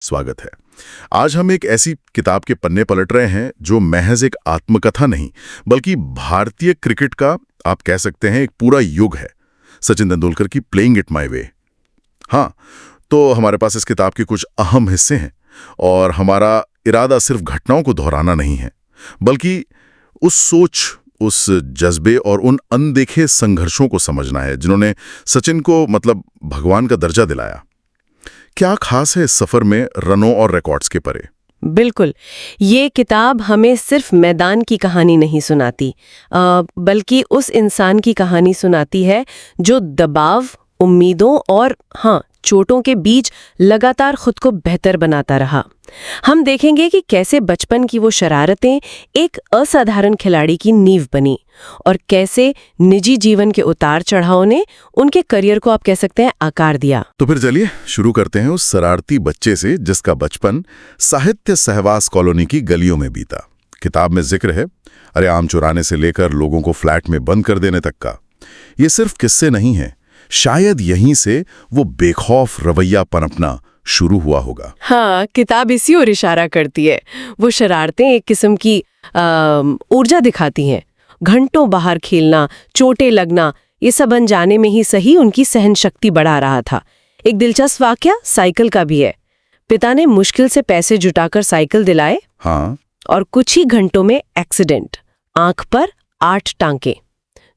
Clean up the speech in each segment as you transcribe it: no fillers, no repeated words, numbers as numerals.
स्वागत है। आज हम एक ऐसी किताब के पन्ने पलट रहे हैं जो महज एक आत्मकथा नहीं बल्कि भारतीय क्रिकेट का आप कह सकते हैं एक पूरा युग है। सचिन तेंदुलकर की प्लेइंग इट माय वे। हाँ, तो हमारे पास इस किताब के कुछ अहम हिस्से हैं और हमारा इरादा सिर्फ घटनाओं को दोहराना नहीं है बल्कि उस सोच, उस जज्बे और उन अनदेखे संघर्षों को समझना है जिन्होंने सचिन को भगवान का दर्जा दिलाया। क्या खास है इस सफर में रनों और रिकॉर्ड्स के परे? बिल्कुल। ये किताब हमें सिर्फ मैदान की कहानी नहीं सुनाती, बल्कि उस इंसान की कहानी सुनाती है जो दबाव, उम्मीदों और चोटों के बीच लगातार खुद को बेहतर बनाता रहा। हम देखेंगे कि कैसे बचपन की वो शरारतें एक असाधारण खिलाड़ी की नींव बनी और कैसे निजी जीवन के उतार चढ़ाव ने उनके करियर को आप कह सकते हैं आकार दिया। तो फिर चलिए शुरू करते हैं उस शरारती बच्चे से जिसका बचपन साहित्य सहवास कॉलोनी की गलियों में बीता। किताब में जिक्र है आम चुराने से लेकर लोगों को फ्लैट में बंद कर देने तक का। ये सिर्फ किस्से नहीं है, शायद यहीं से वो बेखौफ रवैया पनपना शुरू हुआ होगा। हाँ, किताब इसी ओर इशारा करती है। वो शरारतें एक किस्म की ऊर्जा दिखाती हैं। घंटों बाहर खेलना, चोटें लगना, ये सब अनजाने में ही सही उनकी सहन शक्ति बढ़ा रहा था। एक दिलचस्प वाकया साइकिल का भी है। पिता ने मुश्किल से पैसे जुटाकर साइकिल दिलाए। हाँ। और कुछ ही घंटों में एक्सीडेंट, आंख पर 8 टांके।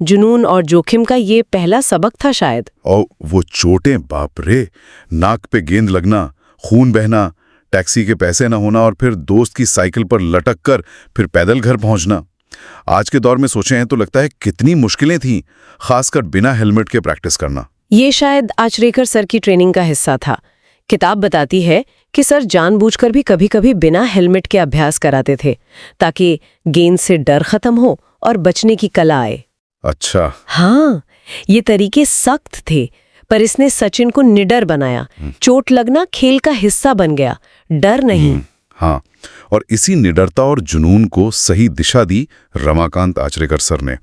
जुनून और जोखिम का ये पहला सबक था शायद। और वो चोटें, बाप रे, नाक पे गेंद लगना, खून बहना, टैक्सी के पैसे न होना और फिर दोस्त की साइकिल पर लटक कर फिर पैदल घर पहुंचना। आज के दौर में सोचे हैं तो लगता है कितनी मुश्किलें थीं, खासकर बिना हेलमेट के प्रैक्टिस करना। ये शायद आचरेकर सर की ट्रेनिंग का हिस्सा था। किताब बताती है कि सर जानबूझकर भी कभी-कभी बिना हेलमेट के अभ्यास कराते थे ताकि गेंद से डर खत्म हो और बचने की कला आए। अच्छा। हाँ, ये तरीके सख्त थे पर इसने सचिन को निडर बनाया। चोट लगना खेल का हिस्सा बन गया, डर नहीं। हाँ, और इसी निडरता और जुनून को सही दिशा दी रमाकांत आचरेकर सर ने।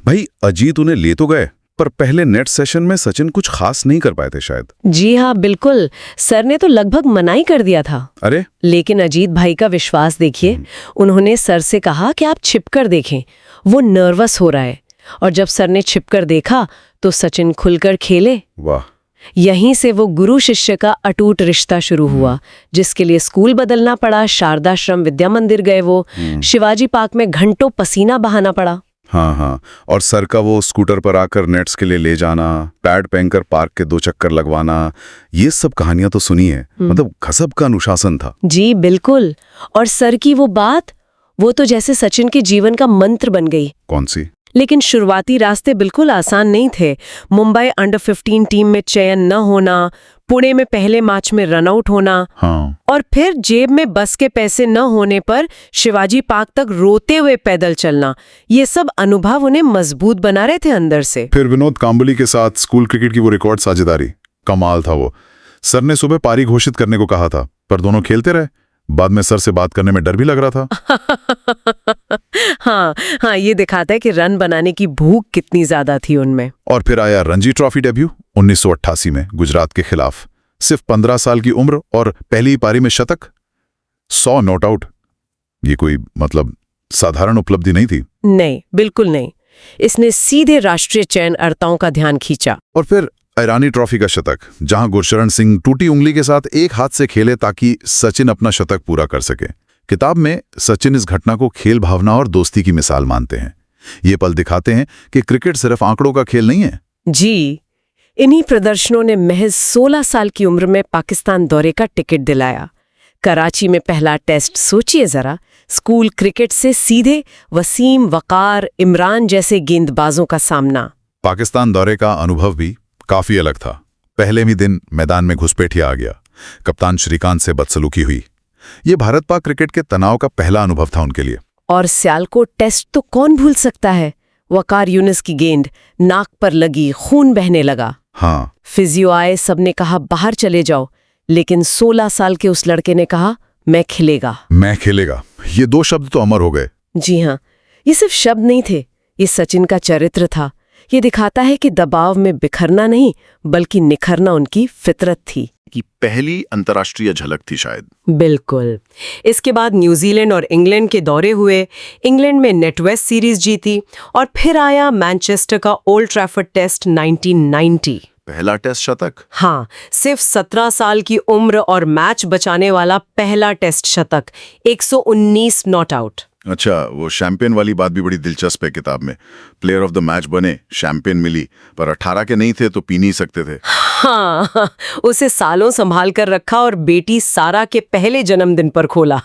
भाई, अजीत उन्हें ले तो गए पर पहले नेट सेशन में सचिन कुछ खास नहीं कर पाए थे शायद। जी हाँ, बिल्कुल। सर ने तो लगभग मनाही कर दिया था। अरे, लेकिन अजीत भाई का विश्वास देखिए। उन्होंने सर से कहा कि आप छिपकर देखें, वो नर्वस हो रहा है। और जब सर ने छिपकर देखा तो सचिन खुलकर खेले। वाह। यहीं से वो गुरु शिष्य का अटूट रिश्ता शुरू हुआ, जिसके लिए स्कूल बदलना पड़ा। शारदाश्रम विद्या मंदिर गए, वो शिवाजी पार्क में घंटों पसीना बहाना पड़ा। हाँ, और सर का वो स्कूटर पर आकर नेट्स के लिए ले जाना, पैड पहनकर पार्क के 2 चक्कर लगवाना, ये सब कहानियां तो सुनी है। गजब का अनुशासन था। जी बिल्कुल। और सर की वो बात, वो तो जैसे सचिन के जीवन का मंत्र बन गई। कौन सी? लेकिन शुरुआती रास्ते बिल्कुल आसान नहीं थे। मुंबई अंडर 15 टीम में चयन न होना, पुणे में पहले मैच में रनआउट होना, और फिर जेब में बस के पैसे न होने पर शिवाजी पार्क तक रोते हुए पैदल चलना, ये सब अनुभव उन्हें मजबूत बना रहे थे अंदर से। फिर विनोद कांबली के साथ स्कूल क्रिकेट की वो रिकॉर्ड साझेदारी, कमाल था वो। सर ने सुबह पारी घोषित करने को कहा था पर दोनों खेलते रहे। बाद में सर से बात करने में डर भी लग रहा था। हाँ, ये दिखाता है कि रन बनाने की भूख कितनी ज्यादा थी उनमें। और फिर आया रणजी ट्रॉफी डेब्यू 1988 में गुजरात के खिलाफ। सिर्फ 15 साल की उम्र और पहली पारी में शतक, 100 नॉट आउट। ये कोई साधारण उपलब्धि नहीं थी। नहीं, बिल्कुल नहीं। इसने सीधे राष्ट्रीय चयनकर्ताओं का ध्यान खींचा। और फिर ईरानी ट्रॉफी का शतक, जहां गुरशरण सिंह टूटी उंगली के साथ एक हाथ से खेले ताकि सचिन अपना शतक पूरा कर सके। किताब में सचिन इस घटना को खेल भावना और दोस्ती की मिसाल मानते हैं। ये पल दिखाते हैं कि क्रिकेट सिर्फ आंकड़ों का खेल नहीं है। जी, इन्हीं प्रदर्शनों ने महज 16 साल की उम्र में पाकिस्तान दौरे का टिकट दिलाया। कराची में पहला टेस्ट, सोचिए जरा, स्कूल क्रिकेट से सीधे वसीम, वकार, इमरान जैसे गेंदबाजों का सामना। पाकिस्तान दौरे का अनुभव भी काफी अलग था। पहले ही दिन मैदान में घुसपैठिया आ गया, कप्तान श्रीकांत से बदसलूकी हुई। ये भारत पाक क्रिकेट के तनाव का पहला अनुभव था उनके लिए। और सियालकोट टेस्ट तो कौन भूल सकता है। वकार यूनिस की गेंद नाक पर लगी, खून बहने लगा। हाँ, फिजियो आए, सबने कहा बाहर चले जाओ, लेकिन 16 साल के उस लड़के ने कहा मैं खेलेगा। ये 2 शब्द तो अमर हो गए। जी हाँ, ये सिर्फ शब्द नहीं थे, ये सचिन का चरित्र था। ये दिखाता है कि दबाव में बिखरना नहीं बल्कि निखरना उनकी फितरत थी। कि पहली अंतर्राष्ट्रीय झलक थी शायद। बिल्कुल। इसके बाद न्यूजीलैंड और इंग्लैंड के दौरे हुए, इंग्लैंड में नेटवेस्ट सीरीज जीती और फिर आया मैनचेस्टर का ओल्ड ट्रैफर्ड टेस्ट 1990। पहला टेस्ट शतक। हाँ, सिर्फ 17 साल की उम्र और मैच बचाने वाला पहला टेस्ट शतक, 119 नॉट आउट। अच्छा, वो शैंपेन वाली बात भी बड़ी दिलचस्प है किताब में। प्लेयर ऑफ द मैच बने, शैंपेन मिली, पर 18 के नहीं थे तो पी नहीं सकते थे। हाँ, उसे सालों संभाल कर रखा और बेटी सारा के पहले जन्मदिन पर खोला।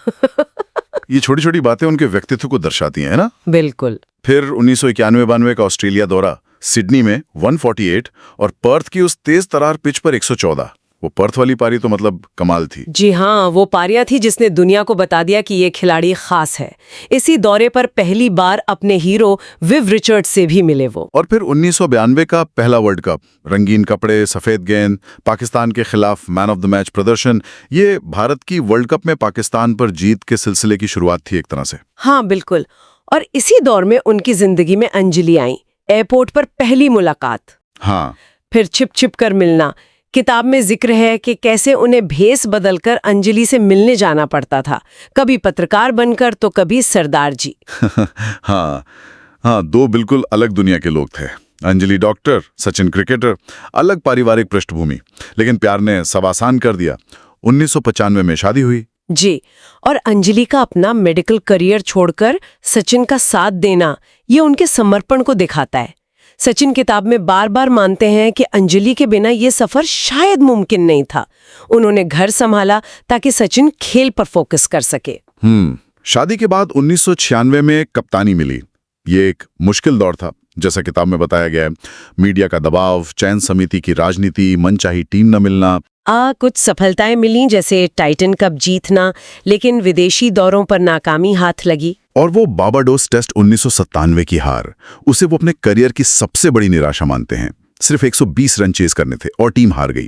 ये छोटी छोटी बातें उनके व्यक्तित्व को दर्शाती हैं, है ना? बिल्कुल। फिर 1991-92 का ऑस्ट्रेलिया दौरा, सिडनी में 148 और पर्थ की उस तेज तरार पिच पर 114। वो पर्थ वाली पारी तो मतलब कमाल थी। जी हाँ, वो पारियां थी जिसने दुनिया को बता दिया कि ये खिलाड़ी खास है। इसी दौरे पर पहली बार अपने हीरो विव रिचर्ड्स से भी मिले वो। और फिर 1992 का पहला वर्ल्ड कप, रंगीन कपड़े, सफेद गेंद, पाकिस्तान के खिलाफ मैन ऑफ द मैच प्रदर्शन, ये भारत की वर्ल्ड कप में पाकिस्तान पर जीत के सिलसिले की शुरुआत थी एक तरह से। हाँ बिल्कुल। और इसी दौर में उनकी जिंदगी में अंजलि आई। एयरपोर्ट पर पहली मुलाकात, हाँ, फिर छिप छिप कर मिलना। किताब में जिक्र है कि कैसे उन्हें भेस बदलकर अंजलि से मिलने जाना पड़ता था, कभी पत्रकार बनकर तो कभी सरदार जी। हाँ हाँ, दो बिल्कुल अलग दुनिया के लोग थे। अंजलि डॉक्टर, सचिन क्रिकेटर, अलग पारिवारिक पृष्ठभूमि, लेकिन प्यार ने सब आसान कर दिया। 1995 में शादी हुई। जी, और अंजलि का अपना मेडिकल करियर छोड़कर सचिन का साथ देना, ये उनके समर्पण को दिखाता है। सचिन किताब में बार बार मानते हैं कि अंजलि के बिना ये सफर शायद मुमकिन नहीं था। उन्होंने घर संभाला ताकि सचिन खेल पर फोकस कर सके। शादी के बाद 1996 में कप्तानी मिली। ये एक मुश्किल दौर था, जैसा किताब में बताया गया है। मीडिया का दबाव, चयन समिति की राजनीति, मनचाही टीम न मिलना। कुछ सफलताएं मिली जैसे टाइटन कप जीतना, लेकिन विदेशी दौरों पर नाकामी हाथ लगी। और वो बारबाडोस टेस्ट 1997 की हार, उसे वो अपने करियर की सबसे बड़ी निराशा मानते हैं। सिर्फ 120 रन चेस करने थे और टीम हार गई।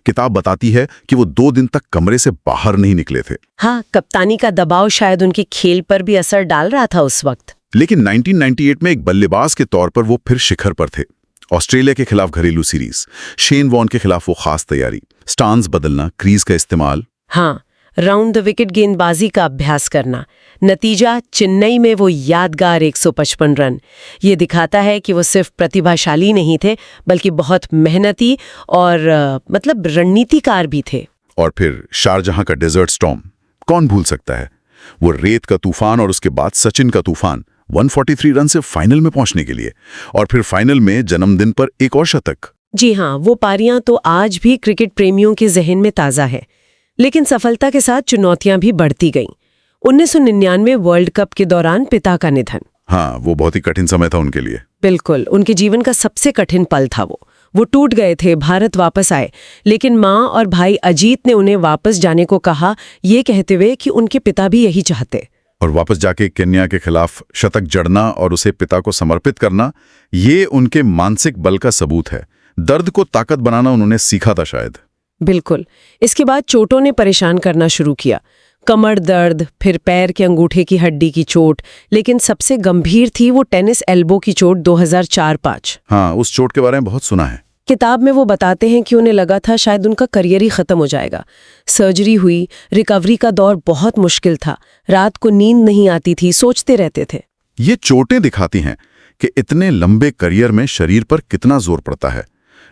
किताब बताती है कि वो 2 दिन तक कमरे से बाहर नहीं निकले थे। हाँ, कप्तानी का दबाव शायद उनके खेल पर भी असर डाल रहा था उस वक्त। लेकिन 1998 में एक बल्लेबाज के तौर पर वो फिर शिखर पर थे। ऑस्ट्रेलिया के खिलाफ घरेलू सीरीज, शेन वॉर्न के खिलाफ वो खास तैयारी, स्टांस बदलना, क्रीज का इस्तेमाल। हाँ, राउंड द विकेट गेंदबाजी का अभ्यास करना। नतीजा, चेन्नई में वो यादगार 155 रन। ये दिखाता है कि वो सिर्फ प्रतिभाशाली नहीं थे बल्कि बहुत मेहनती और मतलब रणनीतिकार भी थे। और फिर शारजहां का डेजर्ट स्टॉर्म, कौन भूल सकता है? वो रेत का तूफान और उसके बाद सचिन का तूफान, 143 रन से फाइनल में पहुंचने के लिए, और फिर फाइनल में जन्मदिन पर एक और शतक। जी हाँ, वो पारियां तो आज भी क्रिकेट प्रेमियों के जहन में ताज़ा है। लेकिन सफलता के साथ चुनौतियां भी बढ़ती गईं। 1999 वर्ल्ड कप के दौरान पिता का निधन। हाँ, वो बहुत ही कठिन समय था उनके लिए। बिल्कुल, उनके जीवन का सबसे कठिन पल था वो टूट गए थे, भारत वापस आए, लेकिन माँ और भाई अजीत ने उन्हें वापस जाने को कहा, ये कहते हुए कि उनके पिता भी यही चाहते। और वापस जाके केन्या के खिलाफ शतक जड़ना और उसे पिता को समर्पित करना, ये उनके मानसिक बल का सबूत है। दर्द को ताकत बनाना उन्होंने सीखा था शायद। बिल्कुल। इसके बाद चोटों ने परेशान करना शुरू किया। कमर दर्द, फिर पैर के अंगूठे की हड्डी की चोट, लेकिन सबसे गंभीर थी वो टेनिस एल्बो की चोट 2004-05। हाँ, उस चोट के बारे में बहुत सुना है। किताब में वो बताते हैं कि उन्हें लगा था शायद उनका करियर ही खत्म हो जाएगा। सर्जरी हुई, रिकवरी का दौर बहुत मुश्किल था। रात को नींद नहीं आती थी, सोचते रहते थे। ये चोटें दिखाती हैं कि इतने लंबे करियर में शरीर पर कितना जोर पड़ता है,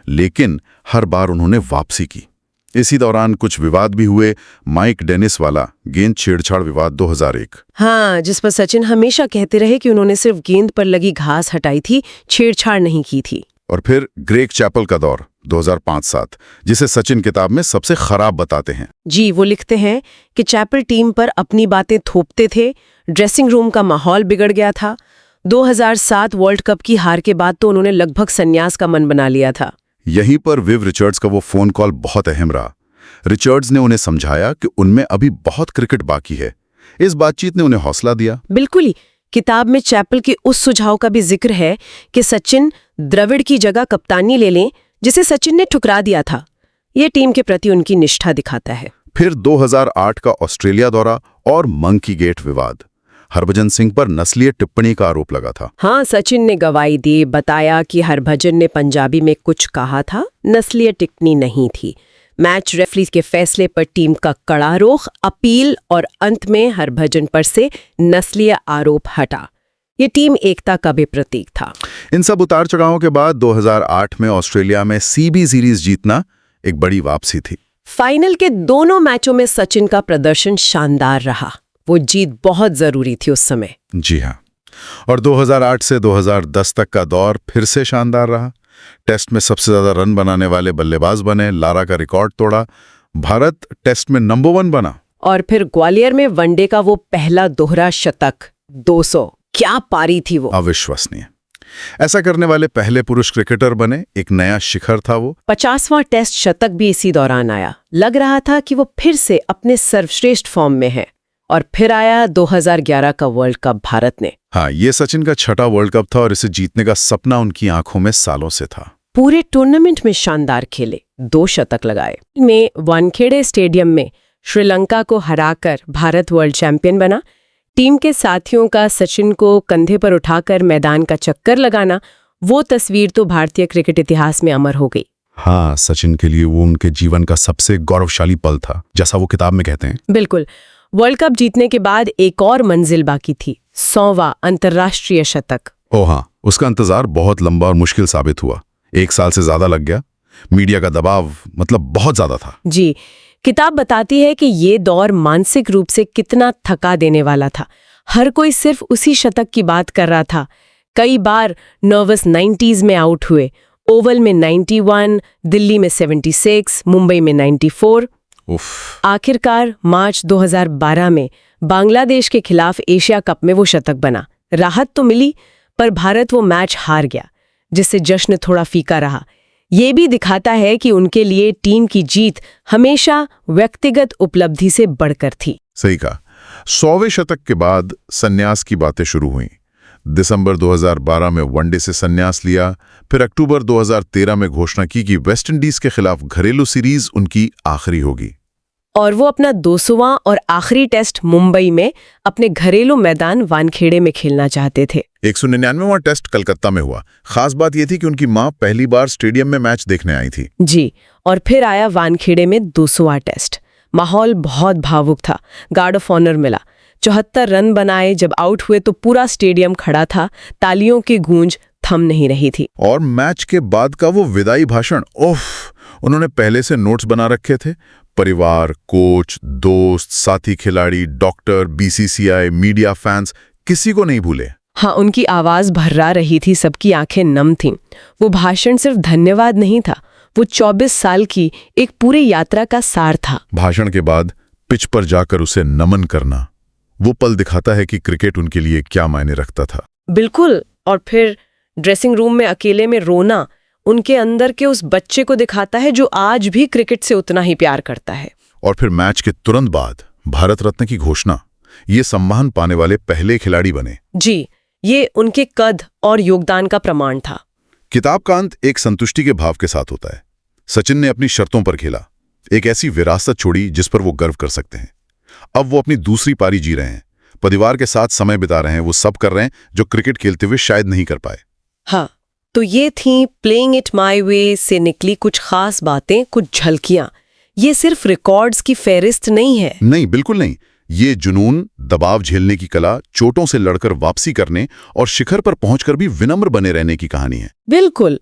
लेकिन हर बार उन्होंने वापसी की। इसी दौरान कुछ विवाद भी हुए। माइक डेनिस वाला गेंद छेड़छाड़ विवाद 2001। हाँ, जिस पर सचिन हमेशा कहते रहे कि उन्होंने सिर्फ गेंद पर लगी घास हटाई थी, छेड़छाड़ नहीं की थी। और फिर ग्रेग चैपल का दौर 2005-07, जिसे सचिन किताब में सबसे खराब बताते हैं। जी, वो लिखते हैं कि चैपल टीम पर अपनी बातें थोपते थे, ड्रेसिंग रूम का माहौल बिगड़ गया था। 2007 वर्ल्ड कप की हार के बाद तो उन्होंने लगभग संन्यास का मन बना लिया था। यहीं पर विव रिचर्ड्स का वो फोन कॉल बहुत अहम रहा। रिचर्ड्स ने उन्हें समझाया कि उनमें अभी बहुत क्रिकेट बाकी है। इस बातचीत ने उन्हें हौसला दिया। बिल्कुल ही। किताब में चैपल के उस सुझाव का भी जिक्र है कि सचिन द्रविड़ की जगह कप्तानी ले लें, जिसे सचिन ने ठुकरा दिया था। ये टीम के प्रति उनकी निष्ठा दिखाता है। फिर 2008 का ऑस्ट्रेलिया दौरा और मंकी गेट विवाद। हरभजन सिंह पर नस्लीय टिप्पणी का आरोप लगा था। हाँ, सचिन ने गवाही दी, बताया कि हरभजन ने पंजाबी में कुछ कहा था, नस्लीय टिप्पणी नहीं थी। मैच रेफरी के फैसले पर टीम का कड़ा रुख, अपील और अंत में हरभजन पर से नस्लीय आरोप हटा। ये टीम एकता का भी प्रतीक था। इन सब उतार चढ़ावों के बाद 2008 में ऑस्ट्रेलिया में सीबी सीरीज जीतना एक बड़ी वापसी थी। फाइनल के दोनों मैचों में सचिन का प्रदर्शन शानदार रहा। वो जीत बहुत जरूरी थी उस समय। जी हाँ, और 2008 से 2010 तक का दौर फिर से शानदार रहा। टेस्ट में सबसे ज्यादा रन बनाने वाले बल्लेबाज बने, लारा का रिकॉर्ड तोड़ा, भारत टेस्ट में नंबर 1 बना। और फिर ग्वालियर में वनडे का वो पहला दोहरा शतक, 200, क्या पारी थी वो, अविश्वसनीय। ऐसा करने वाले पहले पुरुष क्रिकेटर बने, एक नया शिखर था वो। 50वां टेस्ट शतक भी इसी दौरान आया। लग रहा था कि वो फिर से अपने सर्वश्रेष्ठ फॉर्म में है। और फिर आया 2011 का वर्ल्ड कप भारत ने। हाँ, ये सचिन का छठा वर्ल्ड कप था और इसे जीतने का सपना उनकी आंखों में सालों से था। पूरे टूर्नामेंट में शानदार खेले, 2 शतक लगाए। में वानखेड़े स्टेडियम में श्रीलंका को हराकर भारत वर्ल्ड चैंपियन बना। टीम के साथियों का सचिन को कंधे पर उठाकर मैदान का चक्कर लगाना, वो तस्वीर तो भारतीय क्रिकेट इतिहास में अमर हो गई। हाँ, सचिन के लिए वो उनके जीवन का सबसे गौरवशाली पल था, जैसा वो किताब में कहते हैं। बिल्कुल। वर्ल्ड कप जीतने के बाद एक और मंजिल बाकी थी, 100वां अंतर्राष्ट्रीय शतक। ओ हाँ, उसका इंतजार बहुत लंबा और मुश्किल साबित हुआ। 1 साल से ज्यादा लग गया। मीडिया का दबाव बहुत ज्यादा था। जी, किताब बताती है कि ये दौर मानसिक रूप से कितना थका देने वाला था। हर कोई सिर्फ उसी शतक की बात कर रहा था। कई बार नर्वस 90s में आउट हुए। ओवल में 91, दिल्ली में 76, मुंबई में 94। आखिरकार मार्च 2012 में बांग्लादेश के खिलाफ एशिया कप में वो शतक बना। राहत तो मिली, पर भारत वो मैच हार गया, जिससे जश्न थोड़ा फीका रहा। ये भी दिखाता है कि उनके लिए टीम की जीत हमेशा व्यक्तिगत उपलब्धि से बढ़कर थी। सही कहा। 100वें शतक के बाद संन्यास की बातें शुरू हुई। दिसंबर 2012 में वनडे से संन्यास लिया, फिर अक्टूबर 2013 में घोषणा की कि वेस्टइंडीज के खिलाफ घरेलू सीरीज उनकी आखिरी होगी। और वो अपना 200वां और आखिरी टेस्ट मुंबई में अपने घरेलू मैदान वानखेड़े में खेलना चाहते थे। 199वां टेस्ट कलकत्ता में हुआ। खास बात यह थी कि उनकी मां पहली बार स्टेडियम में मैच देखने आई थी। जी, और फिर आया वानखेड़े में 200वां टेस्ट। माहौल बहुत भावुक था। गार्ड ऑफ ऑनर मिला, 74 रन बनाए। जब आउट हुए तो पूरा स्टेडियम खड़ा था, तालियों की गूंज थम नहीं रही थी। और मैच के बाद का वो विदाई भाषण, उन्होंने पहले से नोट्स बना रखे थे। परिवार, कोच, दोस्त, साथी खिलाड़ी, डॉक्टर, बीसीसीआई, मीडिया, फैंस, किसी को नहीं भूले। हाँ, उनकी आवाज भर्रा रही थी, सबकी आंखें नम थीं। वो भाषण सिर्फ धन्यवाद नहीं था, वो 24 साल की एक पूरी यात्रा का सार था। भाषण के बाद पिच पर जाकर उसे नमन करना, वो पल दिखाता है कि क्रिकेट उनके लिए क्या मायने रखता था। बिल्कुल। और फिर ड्रेसिंग रूम में अकेले में रोना उनके अंदर के उस बच्चे को दिखाता है जो आज भी क्रिकेट से उतना ही प्यार करता है। और फिर मैच के तुरंत बाद भारत रत्न की घोषणा। ये सम्मान पाने वाले पहले खिलाड़ी बने। जी, ये उनके कद और योगदान का प्रमाण था। किताब का अंत एक संतुष्टि के भाव के साथ होता है। सचिन ने अपनी शर्तों पर खेला, एक ऐसी विरासत छोड़ी जिस पर वो गर्व कर सकते हैं। अब वो अपनी दूसरी पारी जी रहे हैं, परिवार के साथ समय बिता रहे हैं, वो सब कर रहे हैं जो क्रिकेट खेलते हुए शायद नहीं कर पाए। हाँ, तो ये थी प्लेइंग इट माई वे से निकली कुछ खास बातें, कुछ झलकियां। ये सिर्फ रिकॉर्ड्स की फहरिस्त नहीं है। नहीं, बिल्कुल नहीं। ये जुनून, दबाव झेलने की कला, चोटों से लड़कर वापसी करने और शिखर पर पहुंचकर भी विनम्र बने रहने की कहानी है। बिल्कुल।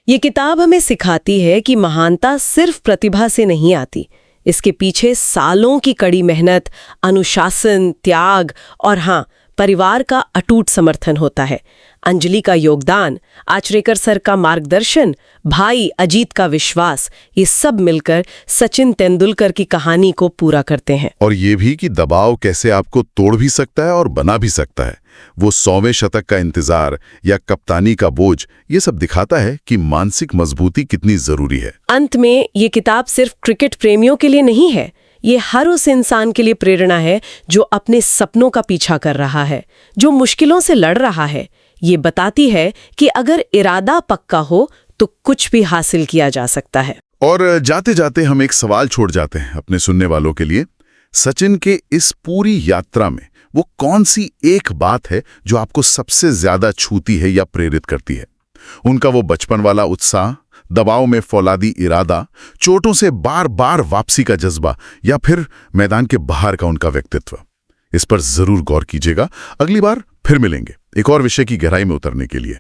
ये किताब हमें सिखाती है कि महानता सिर्फ प्रतिभा से नहीं आती। इसके पीछे सालों की कड़ी मेहनत, अनुशासन, त्याग और हाँ, परिवार का अटूट समर्थन होता है। अंजलि का योगदान, आचरेकर सर का मार्गदर्शन, भाई अजीत का विश्वास, ये सब मिलकर सचिन तेंदुलकर की कहानी को पूरा करते हैं। और ये भी कि दबाव कैसे आपको तोड़ भी सकता है और बना भी सकता है। वो 100वें शतक का इंतजार या कप्तानी का बोझ, ये सब दिखाता है कि मानसिक मजबूती कितनी जरूरी है। अंत में ये किताब सिर्फ क्रिकेट प्रेमियों के लिए नहीं है, ये हर उस इंसान के लिए प्रेरणा है जो अपने सपनों का पीछा कर रहा है, जो मुश्किलों से लड़ रहा है। ये बताती है कि अगर इरादा पक्का हो तो कुछ भी हासिल किया जा सकता है। और जाते जाते हम एक सवाल छोड़ जाते हैं अपने सुनने वालों के लिए। सचिन के इस पूरी यात्रा में वो कौन सी एक बात है जो आपको सबसे ज्यादा छूती है या प्रेरित करती है? उनका वो बचपन वाला उत्साह, दबाव में फौलादी इरादा, चोटों से बार बार वापसी का जज्बा, या फिर मैदान के बाहर का उनका व्यक्तित्व? इस पर जरूर गौर कीजिएगा। अगली बार फिर मिलेंगे एक और विषय की गहराई में उतरने के लिए।